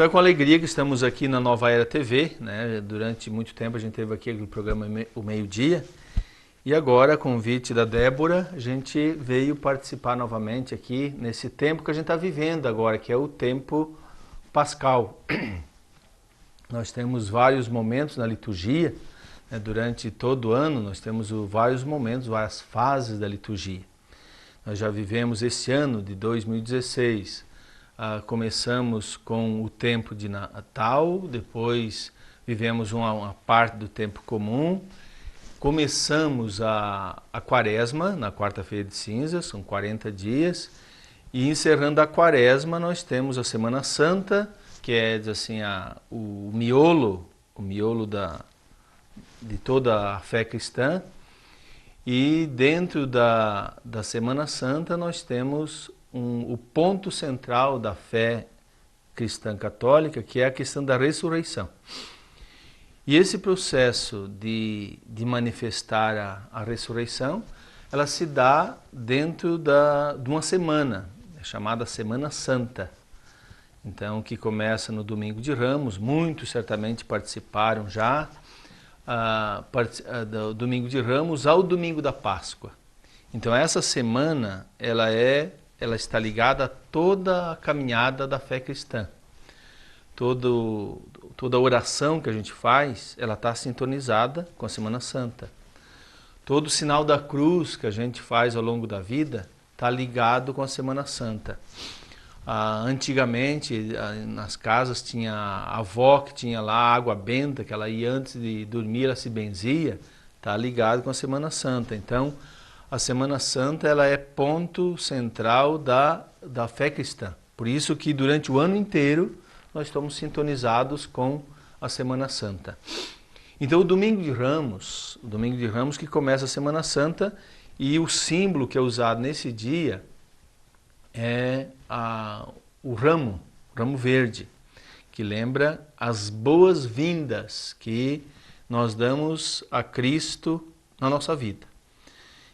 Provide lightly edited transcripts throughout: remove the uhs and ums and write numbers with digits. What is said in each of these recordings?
Então é com alegria que estamos aqui na Nova Era TV, né? Durante muito tempo a gente teve aqui o programa O Meio-Dia. E agora, a convite da Débora, a gente veio participar novamente aqui nesse tempo que a gente está vivendo agora, que é o tempo pascal. Nós temos vários momentos na liturgia, né? Durante todo o ano nós temos vários momentos, várias fases da liturgia. Nós já vivemos esse ano de 2016, começamos com o tempo de Natal, depois vivemos uma parte do tempo comum, começamos a Quaresma na quarta-feira de cinzas, são 40 dias, e encerrando a Quaresma nós temos a Semana Santa, que é assim, o miolo de toda a fé cristã, e dentro da Semana Santa nós temos o ponto central da fé cristã católica, que é a questão da ressurreição. E esse processo de manifestar a ressurreição, ela se dá dentro de uma semana, chamada Semana Santa. Então, que começa no Domingo de Ramos, muitos certamente participaram já, do Domingo de Ramos ao Domingo da Páscoa. Então essa semana ela está ligada a toda a caminhada da fé cristã. Toda a oração que a gente faz, ela está sintonizada com a Semana Santa. Todo o sinal da cruz que a gente faz ao longo da vida está ligado com a Semana Santa. Antigamente, nas casas, tinha a avó que tinha lá água benta, que ela ia antes de dormir, ela se benzia, está ligado com a Semana Santa. Então, a Semana Santa ela é ponto central da fé cristã. Por isso que durante o ano inteiro nós estamos sintonizados com a Semana Santa. Então, o Domingo de Ramos que começa a Semana Santa, e o símbolo que é usado nesse dia é o ramo verde, que lembra as boas-vindas que nós damos a Cristo na nossa vida.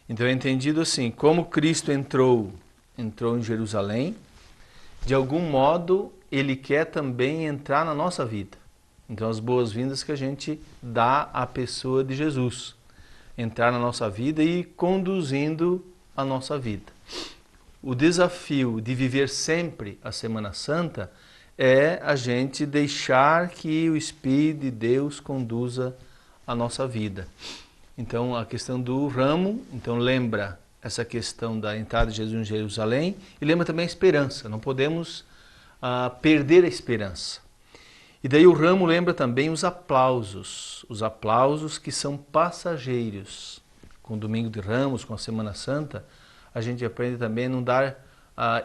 Então é entendido assim, como Cristo entrou em Jerusalém, de algum modo Ele quer também entrar na nossa vida. Então as boas-vindas que a gente dá à pessoa de Jesus, entrar na nossa vida e ir conduzindo a nossa vida. O desafio de viver sempre a Semana Santa é a gente deixar que o Espírito de Deus conduza a nossa vida. Então a questão do ramo, então lembra essa questão da entrada de Jesus em Jerusalém e lembra também a esperança, não podemos perder a esperança. E daí o ramo lembra também os aplausos que são passageiros. Com o Domingo de Ramos, com a Semana Santa, a gente aprende também a não dar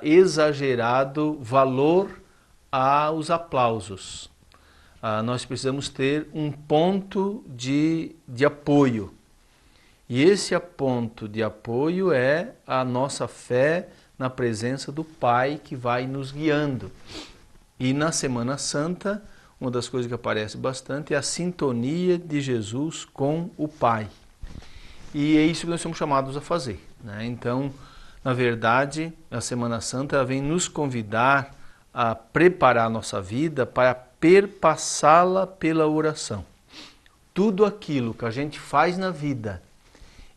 exagerado valor aos aplausos. Nós precisamos ter um ponto de apoio. E esse ponto de apoio é a nossa fé na presença do Pai que vai nos guiando. E na Semana Santa, uma das coisas que aparece bastante é a sintonia de Jesus com o Pai. E é isso que nós somos chamados a fazer, né? Então, na verdade, a Semana Santa ela vem nos convidar a preparar a nossa vida para perpassá-la pela oração. Tudo aquilo que a gente faz na vida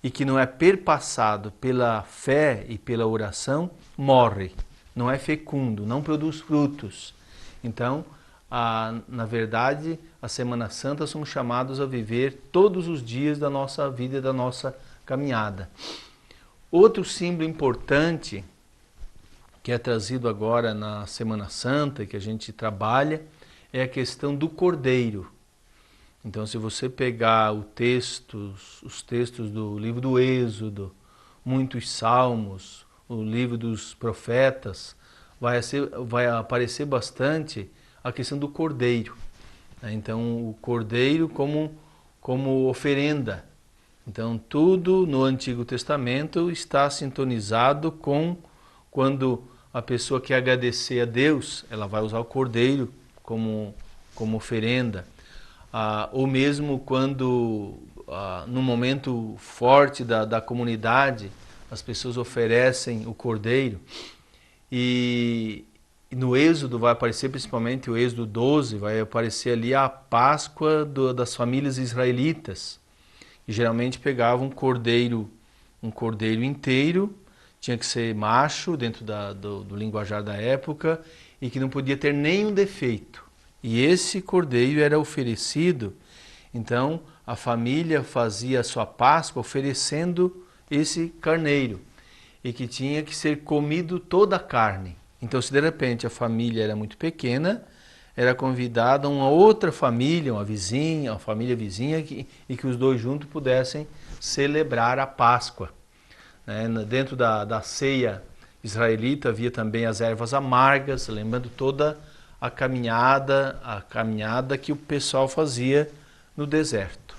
e que não é perpassado pela fé e pela oração, morre, não é fecundo, não produz frutos. Então, na verdade, a Semana Santa somos chamados a viver todos os dias da nossa vida e da nossa caminhada. Outro símbolo importante que é trazido agora na Semana Santa e que a gente trabalha é a questão do Cordeiro. Então, se você pegar os textos do livro do Êxodo, muitos salmos, o livro dos profetas, vai aparecer bastante a questão do Cordeiro. Então, o Cordeiro como oferenda. Então, tudo no Antigo Testamento está sintonizado com quando a pessoa quer agradecer a Deus, ela vai usar o Cordeiro como oferenda. Ou mesmo quando, no momento forte da comunidade, as pessoas oferecem o Cordeiro. E no Êxodo vai aparecer, principalmente o Êxodo 12, vai aparecer ali a Páscoa das famílias israelitas, que geralmente pegavam um cordeiro inteiro, tinha que ser macho dentro do linguajar da época e que não podia ter nenhum defeito. E esse cordeiro era oferecido, então a família fazia a sua Páscoa oferecendo esse carneiro e que tinha que ser comido toda a carne. Então, se de repente a família era muito pequena, era convidada uma outra família, uma família vizinha, e que os dois juntos pudessem celebrar a Páscoa. Dentro da ceia israelita havia também as ervas amargas, lembrando toda a caminhada que o pessoal fazia no deserto.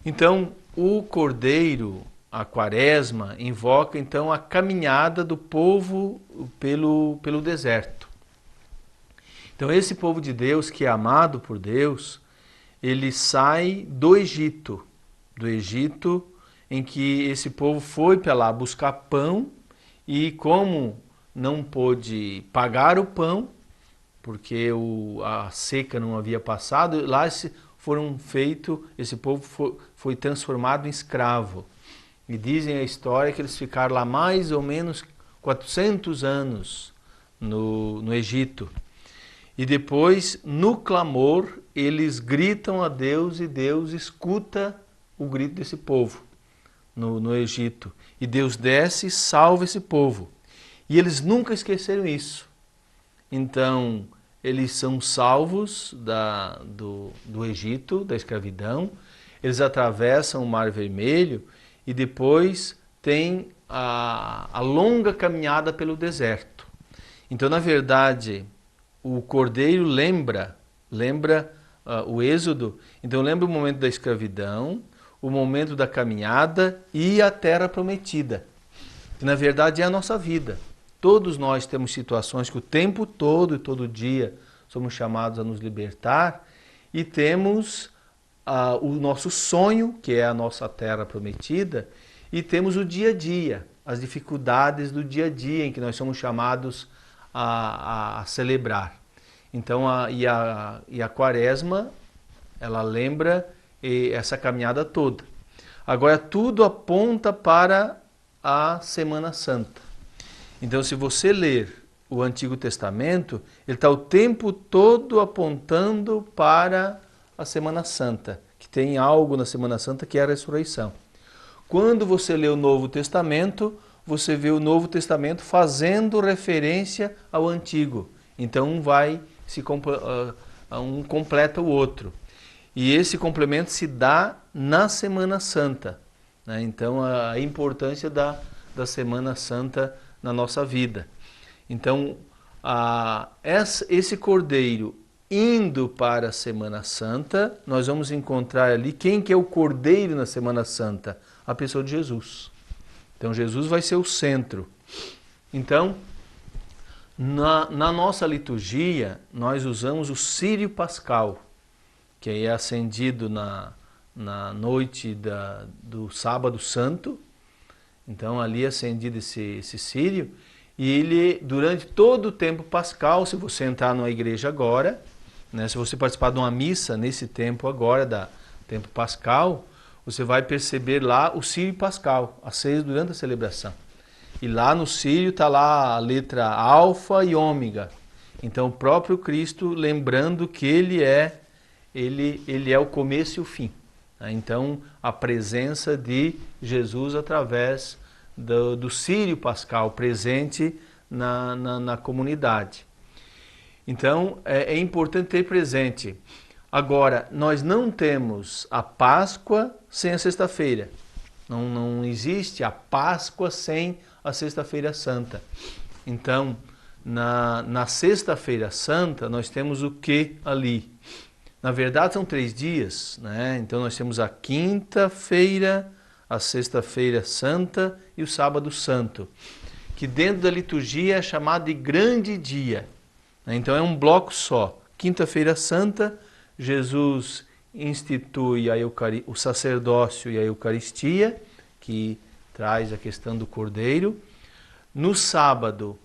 Então, o cordeiro, a quaresma, invoca então a caminhada do povo pelo deserto. Então esse povo de Deus, que é amado por Deus, ele sai do Egito em que esse povo foi para lá buscar pão e como não pôde pagar o pão, porque a seca não havia passado, lá esse povo foi transformado em escravo. E dizem a história que eles ficaram lá mais ou menos 400 anos no Egito. E depois, no clamor, eles gritam a Deus e Deus escuta o grito desse povo no Egito. E Deus desce e salva esse povo. E eles nunca esqueceram isso. Então, eles são salvos do Egito, da escravidão. Eles atravessam o Mar Vermelho e depois tem a longa caminhada pelo deserto. Então, na verdade, o cordeiro lembra o Êxodo, então lembra o momento da escravidão, o momento da caminhada e a terra prometida. Que na verdade é a nossa vida. Todos nós temos situações que o tempo todo e todo dia somos chamados a nos libertar e temos o nosso sonho, que é a nossa terra prometida, e temos o dia a dia, as dificuldades do dia a dia em que nós somos chamados a celebrar. Então, a quaresma, ela lembra essa caminhada toda. Agora, tudo aponta para a Semana Santa. Então, se você ler o Antigo Testamento, ele está o tempo todo apontando para a Semana Santa, que tem algo na Semana Santa que é a ressurreição. Quando você lê o Novo Testamento, você vê o Novo Testamento fazendo referência ao Antigo. Então um completa o outro. E esse complemento se dá na Semana Santa. Então a importância da Semana Santa na nossa vida. Então esse cordeiro indo para a Semana Santa, nós vamos encontrar ali quem que é o cordeiro na Semana Santa? A pessoa de Jesus. Então Jesus vai ser o centro. Então, na nossa liturgia, nós usamos o Círio Pascal, que é acendido na noite do Sábado Santo. Então ali é acendido esse círio, e ele, durante todo o tempo pascal, se você entrar numa igreja agora, se você participar de uma missa nesse tempo agora, tempo pascal, você vai perceber lá o Círio Pascal, aceso durante a celebração. E lá no Círio está lá a letra alfa e ômega. Então o próprio Cristo lembrando que ele é o começo e o fim. Então a presença de Jesus através do Círio Pascal presente na comunidade. Então é importante ter presente. Agora, nós não temos a Páscoa sem a Sexta-feira. Não existe a Páscoa sem a Sexta-feira Santa. Então, na Sexta-feira Santa, nós temos o que ali? Na verdade, são 3 dias, Então, nós temos a Quinta-feira, a Sexta-feira Santa e o Sábado Santo, que dentro da liturgia é chamado de Grande Dia. Então, é um bloco só. Quinta-feira Santa, Jesus institui o sacerdócio e a Eucaristia, que traz a questão do Cordeiro. No sábado,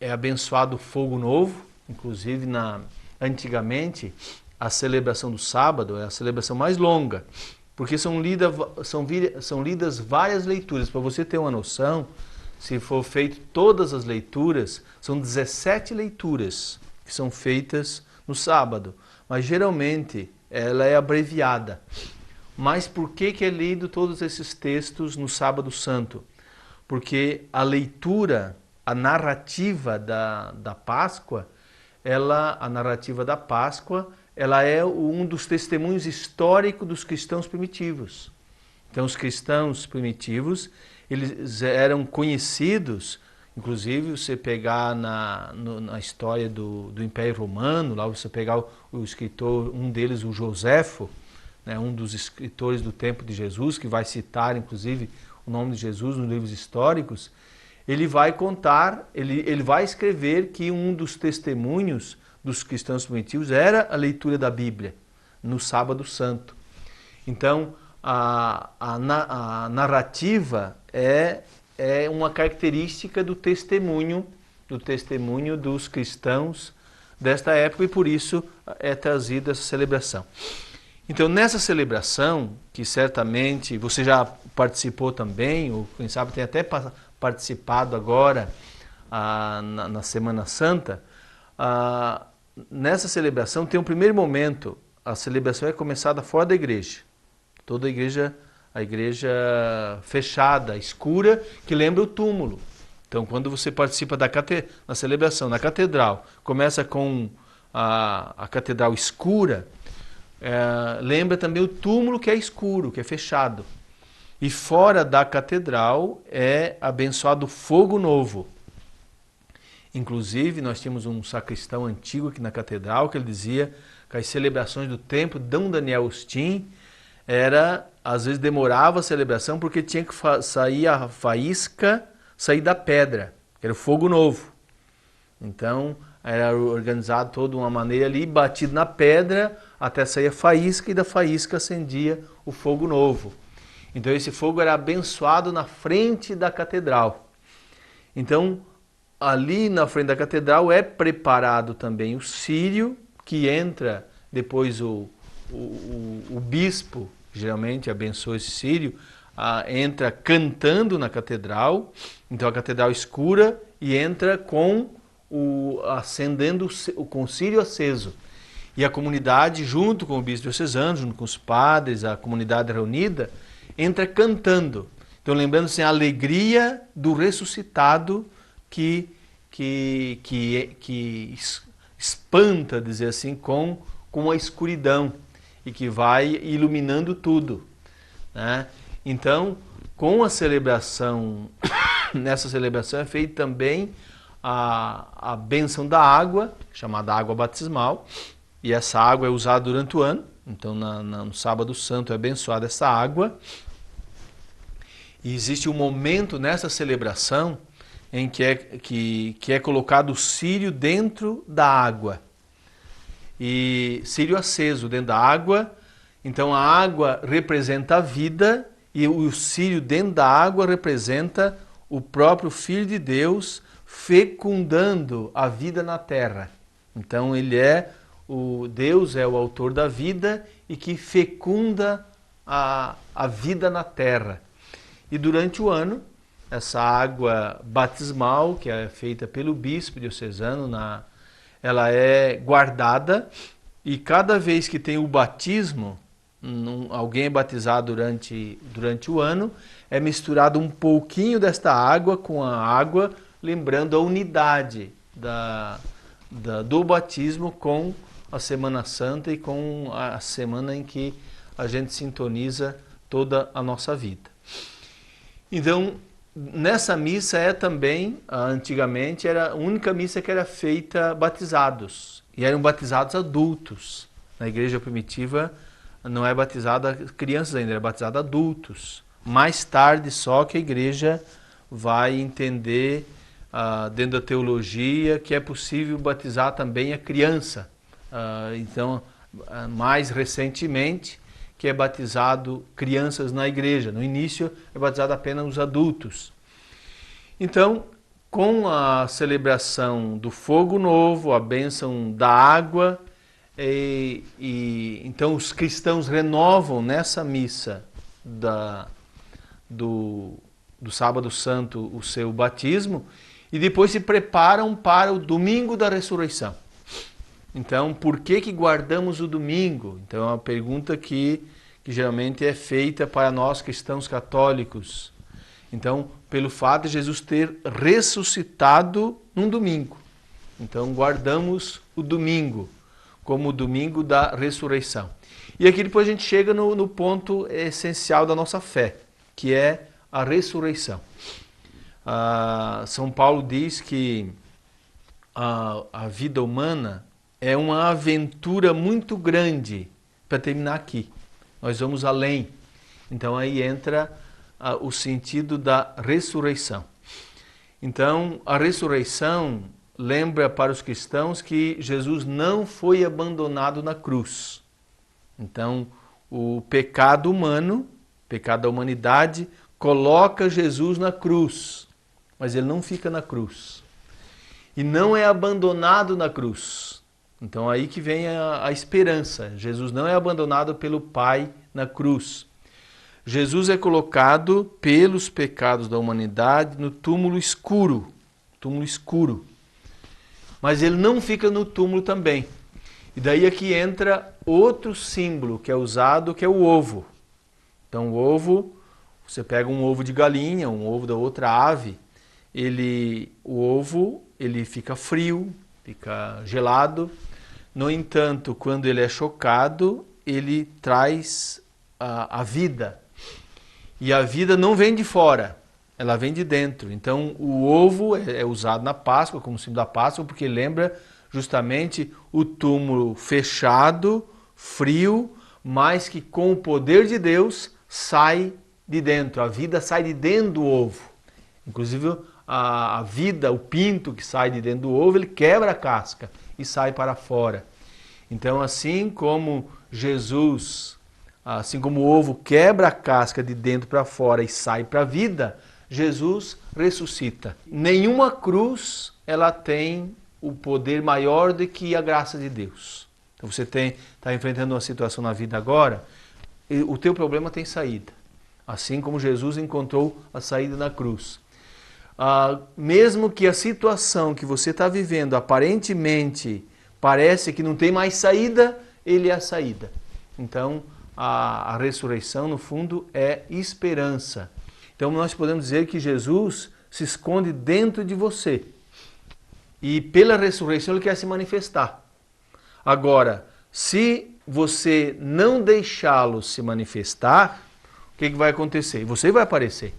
é abençoado o fogo novo, inclusive antigamente a celebração do sábado é a celebração mais longa, porque são lidas várias leituras. Para você ter uma noção, se for feito todas as leituras, são 17 leituras que são feitas no sábado, mas geralmente ela é abreviada. Mas por que é lido todos esses textos no sábado santo? Porque a leitura, a narrativa da Páscoa, ela é um dos testemunhos históricos dos cristãos primitivos. Então, os cristãos primitivos, eles eram conhecidos, inclusive você pegar na história do Império Romano, lá você pegar o escritor, um deles, o Joséfo, né, um dos escritores do tempo de Jesus, que vai citar, inclusive, o nome de Jesus nos livros históricos, ele vai contar, ele vai escrever que um dos testemunhos dos cristãos primitivos era a leitura da Bíblia no sábado santo. Então, a narrativa é uma característica do testemunho dos cristãos desta época, e por isso é trazida essa celebração. Então, nessa celebração, que certamente você já participou também, ou quem sabe tem até participado agora na Semana Santa, nessa celebração tem um primeiro momento. A celebração é começada fora da igreja. Toda a igreja fechada, escura, que lembra o túmulo. Então, quando você participa na celebração na catedral, começa com a catedral escura, lembra também o túmulo que é escuro, que é fechado. E fora da catedral é abençoado fogo novo. Inclusive, nós tínhamos um sacristão antigo aqui na catedral, que ele dizia que as celebrações do templo, D. Daniel Austin, às vezes demorava a celebração porque tinha que sair a faísca, sair da pedra, que era o fogo novo. Então, era organizado toda uma maneira ali, batido na pedra, até sair a faísca, e da faísca acendia o fogo novo. Então, esse fogo era abençoado na frente da catedral. Então, ali na frente da catedral é preparado também o círio, que entra depois o bispo, geralmente abençoa esse círio, entra cantando na catedral. Então, a catedral escura, e entra com com o círio aceso. E a comunidade, junto com o bispo diocesano, junto com os padres, a comunidade reunida, entra cantando. Então, lembrando assim, a alegria do ressuscitado que espanta, dizer assim, com a escuridão, e que vai iluminando tudo, né? Então, com a celebração, nessa celebração é feita também a bênção da água, chamada água batismal, e essa água é usada durante o ano. Então, no sábado santo é abençoada essa água. E existe um momento nessa celebração em que é colocado o círio dentro da água. E círio aceso dentro da água. Então, a água representa a vida, e o círio dentro da água representa o próprio Filho de Deus fecundando a vida na terra. Então, Deus é o autor da vida e que fecunda a vida na terra. E durante o ano, essa água batismal, que é feita pelo bispo diocesano, ela é guardada, e cada vez que tem o batismo, alguém é batizado durante o ano, é misturado um pouquinho desta água com a água, lembrando a unidade do batismo com a Semana Santa e com a semana em que a gente sintoniza toda a nossa vida. Então, nessa missa também, antigamente, era a única missa que era feita batizados, e eram batizados adultos. Na igreja primitiva não é batizada crianças ainda, era batizado adultos. Mais tarde só que a igreja vai entender, dentro da teologia, que é possível batizar também a criança. Então, mais recentemente, que é batizado crianças na igreja. No início é batizado apenas os adultos. Então, com a celebração do fogo novo, a bênção da água, então os cristãos renovam nessa missa do Sábado Santo o seu batismo e depois se preparam para o domingo da ressurreição. Então, por que guardamos o domingo? Então, é uma pergunta que geralmente é feita para nós cristãos católicos. Então, pelo fato de Jesus ter ressuscitado num domingo. Então, guardamos o domingo como o domingo da ressurreição. E aqui depois a gente chega no ponto essencial da nossa fé, que é a ressurreição. São Paulo diz que a vida humana é uma aventura muito grande, para terminar aqui. Nós vamos além. Então aí entra o sentido da ressurreição. Então a ressurreição lembra para os cristãos que Jesus não foi abandonado na cruz. Então o pecado humano, o pecado da humanidade, coloca Jesus na cruz, mas ele não fica na cruz. E não é abandonado na cruz. Então aí que vem a esperança. Jesus não é abandonado pelo Pai na cruz. Jesus é colocado pelos pecados da humanidade no túmulo escuro. Mas ele não fica no túmulo também. E daí aqui entra outro símbolo que é usado, que é o ovo. Então o ovo, você pega um ovo de galinha, um ovo da outra ave, o ovo fica frio, fica gelado. No entanto, quando ele é chocado, ele traz a vida. E a vida não vem de fora, ela vem de dentro. Então o ovo é usado na Páscoa, como símbolo da Páscoa, porque lembra justamente o túmulo fechado, frio, mas que com o poder de Deus sai de dentro. A vida sai de dentro do ovo. Inclusive a vida, o pinto que sai de dentro do ovo, ele quebra a casca e sai para fora. Então assim como Jesus, assim como o ovo quebra a casca de dentro para fora e sai para a vida, Jesus ressuscita. Nenhuma cruz ela tem o poder maior do que a graça de Deus. Então você está enfrentando uma situação na vida agora, e o teu problema tem saída. Assim como Jesus encontrou a saída na cruz. Mesmo que a situação que você está vivendo aparentemente parece que não tem mais saída, ele é a saída. Então a ressurreição no fundo é esperança. Então nós podemos dizer que Jesus se esconde dentro de você. E pela ressurreição ele quer se manifestar. Agora, se você não deixá-lo se manifestar, o que vai acontecer? Você vai aparecer.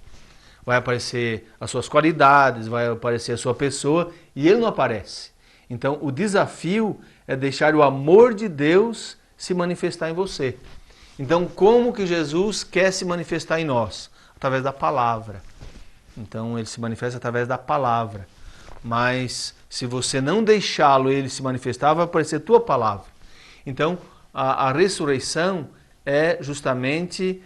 Vai aparecer as suas qualidades, vai aparecer a sua pessoa, e ele não aparece. Então o desafio é deixar o amor de Deus se manifestar em você. Então como que Jesus quer se manifestar em nós? Através da palavra. Então ele se manifesta através da palavra. Mas se você não deixá-lo ele se manifestar, vai aparecer a tua palavra. Então a ressurreição é justamente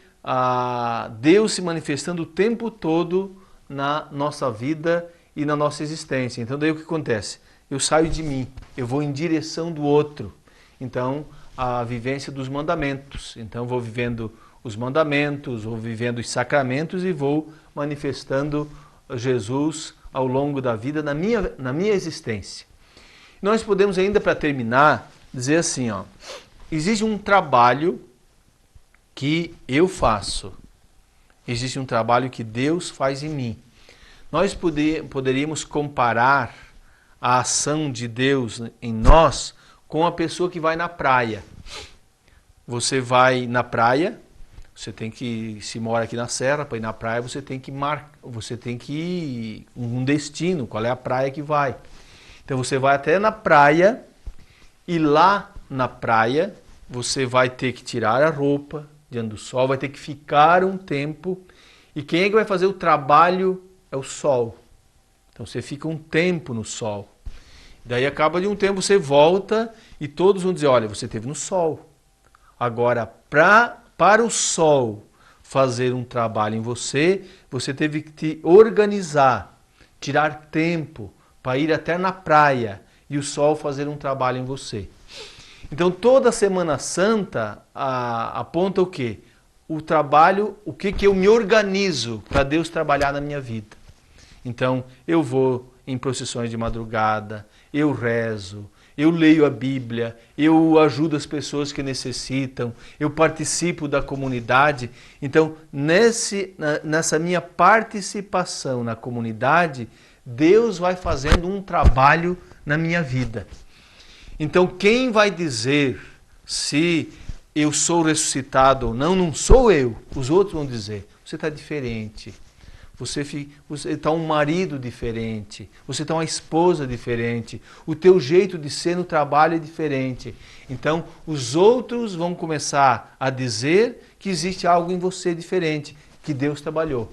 Deus se manifestando o tempo todo na nossa vida e na nossa existência. Então daí o que acontece? Eu saio de mim, eu vou em direção do outro. Então a vivência dos mandamentos. Então vou vivendo os mandamentos, vou vivendo os sacramentos e vou manifestando Jesus ao longo da vida na minha existência. Nós podemos ainda, para terminar, dizer assim, existe um trabalho que eu faço, existe um trabalho que Deus faz em mim. Nós poderíamos comparar a ação de Deus em nós com a pessoa que vai na praia. Você vai na praia, você tem que, se mora aqui na serra, para ir na praia você tem que ir um destino, qual é a praia que vai. Então você vai até na praia e lá na praia você vai ter que tirar a roupa diante do sol, vai ter que ficar um tempo, e quem é que vai fazer o trabalho é o sol. Então você fica um tempo no sol. Daí acaba de um tempo você volta e todos vão dizer, olha, você esteve no sol. Agora, para o sol fazer um trabalho em você, você teve que te organizar, tirar tempo para ir até na praia e o sol fazer um trabalho em você. Então toda Semana Santa aponta o quê? O trabalho, o que eu me organizo para Deus trabalhar na minha vida. Então eu vou em procissões de madrugada, eu rezo, eu leio a Bíblia, eu ajudo as pessoas que necessitam, eu participo da comunidade. Então, nessa minha participação na comunidade, Deus vai fazendo um trabalho na minha vida. Então, quem vai dizer se eu sou ressuscitado ou não, não sou eu. Os outros vão dizer, você está diferente. Você está um marido diferente, você está uma esposa diferente, o teu jeito de ser no trabalho é diferente. Então, os outros vão começar a dizer que existe algo em você diferente, que Deus trabalhou.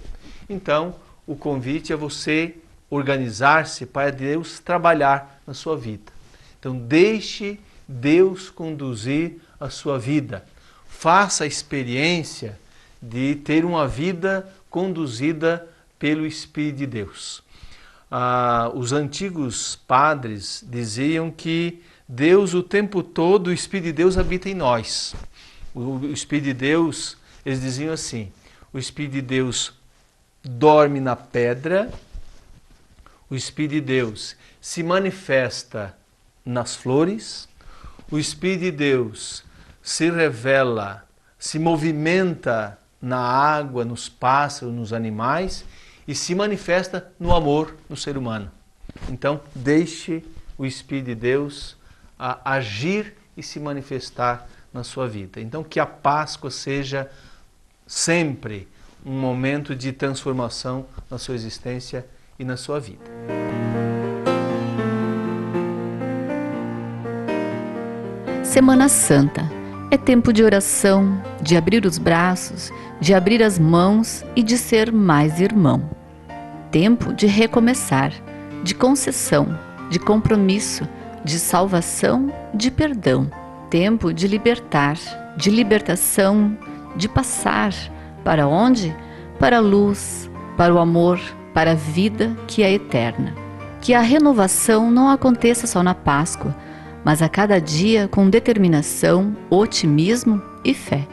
Então, o convite é você organizar-se para Deus trabalhar na sua vida. Então, deixe Deus conduzir a sua vida. Faça a experiência de ter uma vida conduzida pelo Espírito de Deus. Os antigos padres diziam que Deus o tempo todo, o Espírito de Deus habita em nós. O Espírito de Deus, eles diziam assim, o Espírito de Deus dorme na pedra, o Espírito de Deus se manifesta nas flores, o Espírito de Deus se revela, se movimenta na água, nos pássaros, nos animais e se manifesta no amor no ser humano. Então, deixe o Espírito de Deus agir e se manifestar na sua vida. Então, que a Páscoa seja sempre um momento de transformação na sua existência e na sua vida. Semana Santa é tempo de oração, de abrir os braços, de abrir as mãos e de ser mais irmão. Tempo de recomeçar, de concessão, de compromisso, de salvação, de perdão. Tempo de libertar, de libertação, de passar. Para onde? Para a luz, para o amor, para a vida que é eterna. Que a renovação não aconteça só na Páscoa, mas a cada dia com determinação, otimismo e fé.